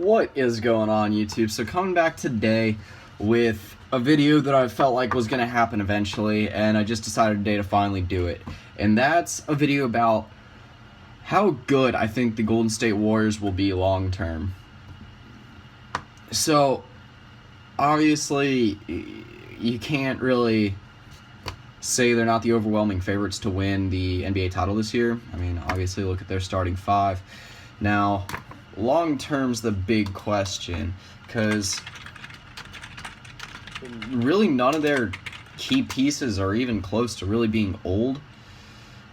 What is going on, YouTube? So coming back today with a video that I felt like was going to happen eventually, and I just decided today to finally do it. And that's a video about how good I think the Golden State Warriors will be long term. So, obviously, you can't really say they're not the overwhelming favorites to win the NBA title this year. I mean, obviously, look at their starting five. Now, long term's the big question, because really none of their key pieces are even close to really being old.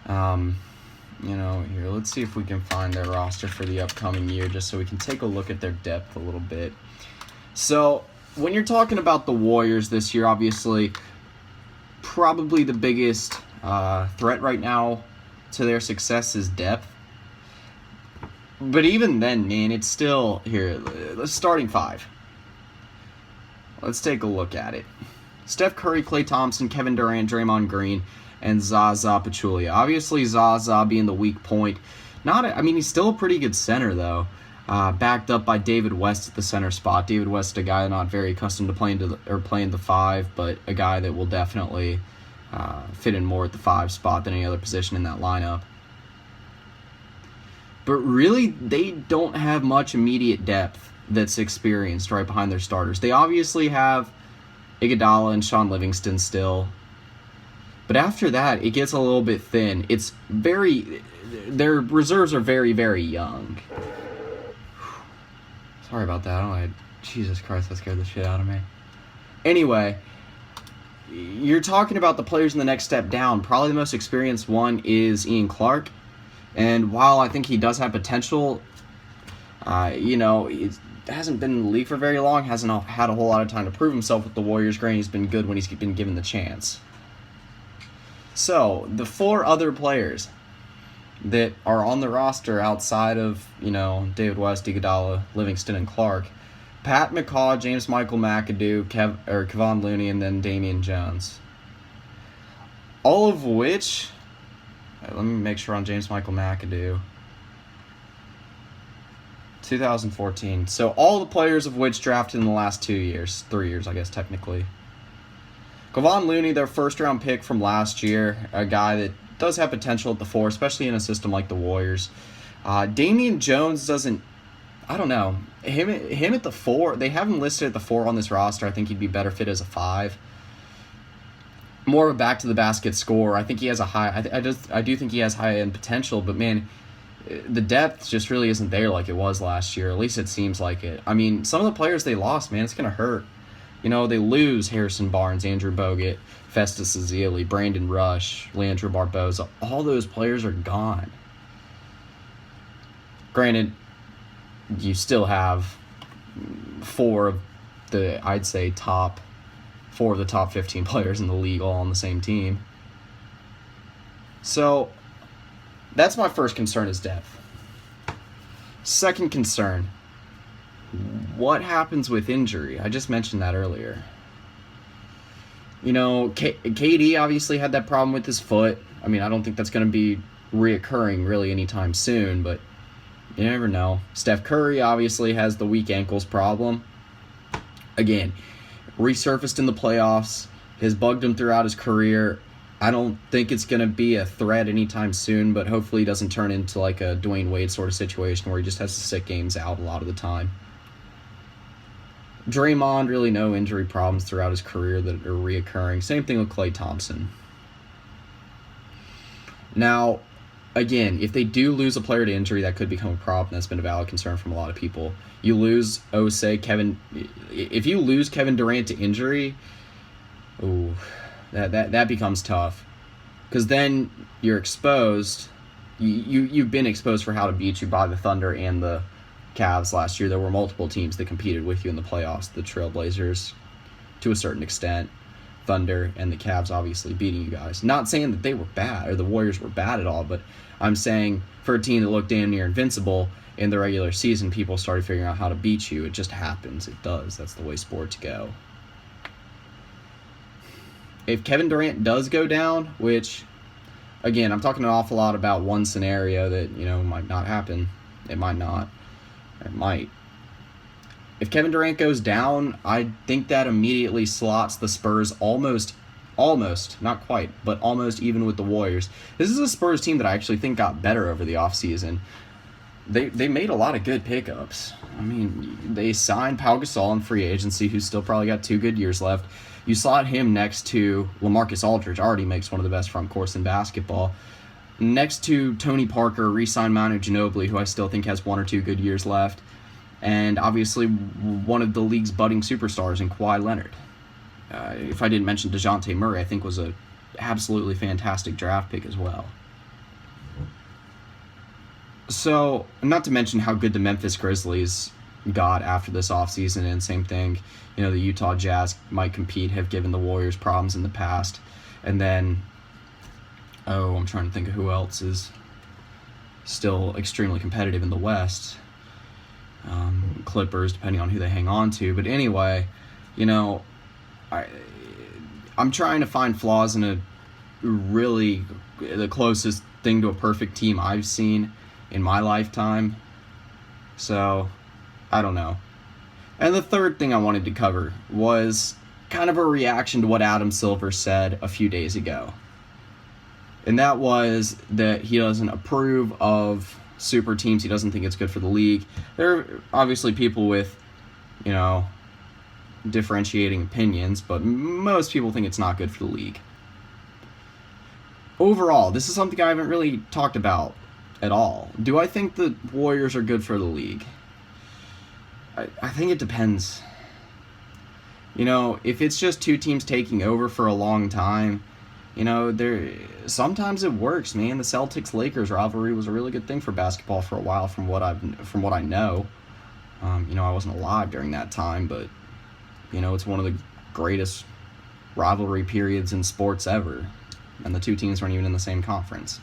Here, let's see if we can find their roster for the upcoming year, just so we can take a look at their depth a little bit. So, when you're talking about the Warriors this year, obviously, probably the biggest threat right now to their success is depth. But even then, man, it's still, here, starting five. Let's take a look at it. Steph Curry, Klay Thompson, Kevin Durant, Draymond Green, and Zaza Pachulia. Obviously, Zaza being the weak point. He's still a pretty good center, though. Backed up by David West at the center spot. David West, a guy not very accustomed to playing the five, but a guy that will definitely fit in more at the five spot than any other position in that lineup. But really, they don't have much immediate depth that's experienced right behind their starters. They obviously have Iguodala and Sean Livingston still. But after that, it gets a little bit thin. Their reserves are very, very young. Sorry about that. Jesus Christ, that scared the shit out of me. Anyway, you're talking about the players in the next step down. Probably the most experienced one is Ian Clark. And while I think he does have potential, he hasn't been in the league for very long, hasn't had a whole lot of time to prove himself with the Warriors. Granted, he's been good when he's been given the chance. So, the four other players that are on the roster outside of, David West, Iguodala, Livingston, and Clark, Pat McCaw, James Michael McAdoo, Kevon Looney, and then Damian Jones. All of which, let me make sure on James Michael McAdoo, 2014. So all the players of which drafted in the last 3 years, I guess, technically. Kevon Looney, their first-round pick from last year, a guy that does have potential at the four, especially in a system like the Warriors. Damian Jones doesn't, I don't know. Him at the four, they have him listed at the four on this roster. I think he'd be better fit as a five. More of a back-to-the-basket scorer. I think he has a high, I do think he has high-end potential, but man, the depth just really isn't there like it was last year. At least it seems like it. I mean, some of the players they lost, man, it's going to hurt. They lose Harrison Barnes, Andrew Bogut, Festus Ezeli, Brandon Rush, Leandro Barboza. All those players are gone. Granted, you still have four of the top 15 players in the league all on the same team. So, that's my first concern is depth. Second concern, what happens with injury? I just mentioned that earlier. KD obviously had that problem with his foot. I mean, I don't think that's going to be reoccurring really anytime soon, but you never know. Steph Curry obviously has the weak ankles problem. Again, resurfaced in the playoffs, has bugged him throughout his career. I don't think it's going to be a threat anytime soon, but hopefully it doesn't turn into like a Dwayne Wade sort of situation where he just has to sit games out a lot of the time. Draymond, really no injury problems throughout his career that are reoccurring. Same thing with Klay Thompson. Now, again, if they do lose a player to injury, that could become a problem. That's been a valid concern from a lot of people. You lose, if you lose Kevin Durant to injury, that becomes tough. Because then you're exposed. You've been exposed for how to beat you by the Thunder and the Cavs last year. There were multiple teams that competed with you in the playoffs. The Trailblazers, to a certain extent, Thunder, and the Cavs obviously beating you guys. Not saying that they were bad, or the Warriors were bad at all, but I'm saying for a team that looked damn near invincible in the regular season, people started figuring out how to beat you. It just happens. It does. That's the way sports go. If Kevin Durant does go down, which, again, I'm talking an awful lot about one scenario that, might not happen. It might not. It might. if Kevin Durant goes down, I think that immediately slots the Spurs almost, not quite, but almost even with the Warriors. This is a Spurs team that I actually think got better over the offseason. They made a lot of good pickups. I mean, they signed Pau Gasol in free agency, who's still probably got 2 good years left. You slot him next to LaMarcus Aldridge, already makes one of the best front courts in basketball. Next to Tony Parker, re-signed Manu Ginobili, who I still think has 1 or 2 good years left. And obviously one of the league's budding superstars in Kawhi Leonard. If I didn't mention DeJounte Murray, I think was a absolutely fantastic draft pick as well. So, not to mention how good the Memphis Grizzlies got after this offseason, and same thing, the Utah Jazz might compete, have given the Warriors problems in the past. And then, I'm trying to think of who else is still extremely competitive in the West. Clippers, depending on who they hang on to. But anyway, I'm trying to find flaws in the closest thing to a perfect team I've seen in my lifetime. So, I don't know. And the third thing I wanted to cover was kind of a reaction to what Adam Silver said a few days ago. And that was that he doesn't approve of super teams. He doesn't think it's good for the league. There are obviously people with, differentiating opinions, but most people think it's not good for the league. Overall, this is something I haven't really talked about at all. Do I think the Warriors are good for the league? I think it depends. If it's just 2 teams taking over for a long time, sometimes it works, man. The Celtics Lakers rivalry was a really good thing for basketball for a while, from what I know. I wasn't alive during that time, but it's one of the greatest rivalry periods in sports ever, and the 2 teams weren't even in the same conference.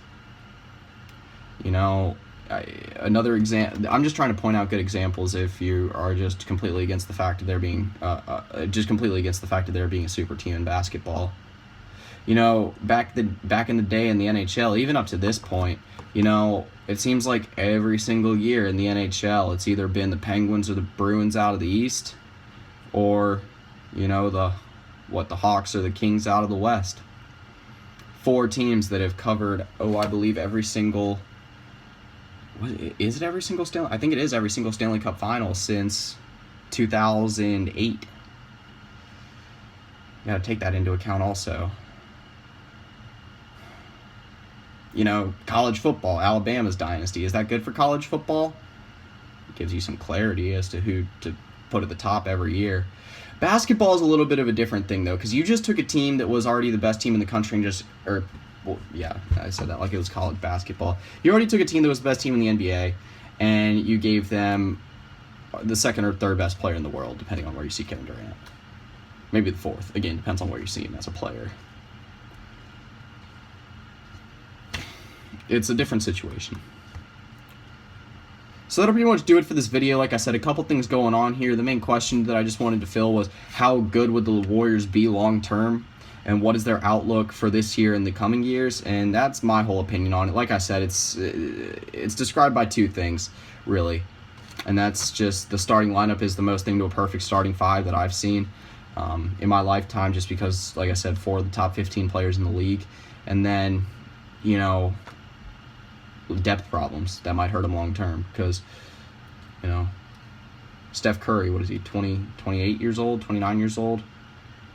Another example. I'm just trying to point out good examples if you are just completely against the fact of there being a super team in basketball. Back in the day in the NHL, even up to this point, it seems like every single year in the NHL, it's either been the Penguins or the Bruins out of the East, or the Hawks or the Kings out of the West. 4 teams that have covered, I believe every single. Is it every single Stanley? I think it is every single Stanley Cup Finals since 2008. Got to take that into account also. College football, Alabama's dynasty. Is that good for college football? It gives you some clarity as to who to put at the top every year. Basketball is a little bit of a different thing, though, because you just took a team that was already the best team in the country I said that like it was college basketball. You already took a team that was the best team in the NBA, and you gave them the 2nd or 3rd best player in the world, depending on where you see Kevin Durant. Maybe the 4th. Again, depends on where you see him as a player. It's a different situation. So that'll pretty much do it for this video. Like I said, a couple things going on here. The main question that I just wanted to fill was, how good would the Warriors be long term? And what is their outlook for this year and the coming years? And that's my whole opinion on it. Like I said, it's described by 2 things, really. And that's just the starting lineup is the most thing to a perfect starting 5 that I've seen in my lifetime, just because, like I said, 4 of the top 15 players in the league. And then, depth problems that might hurt them long term, because, Steph Curry, what is he, 28 years old, 29 years old?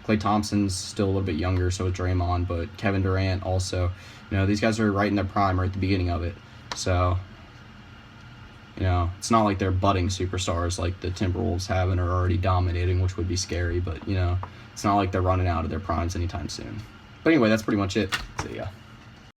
Klay Thompson's still a little bit younger, so is Draymond, but Kevin Durant also. These guys are right in their prime, right at the beginning of it. So, it's not like they're budding superstars like the Timberwolves have and are already dominating, which would be scary, but, it's not like they're running out of their primes anytime soon. But anyway, that's pretty much it. So, yeah.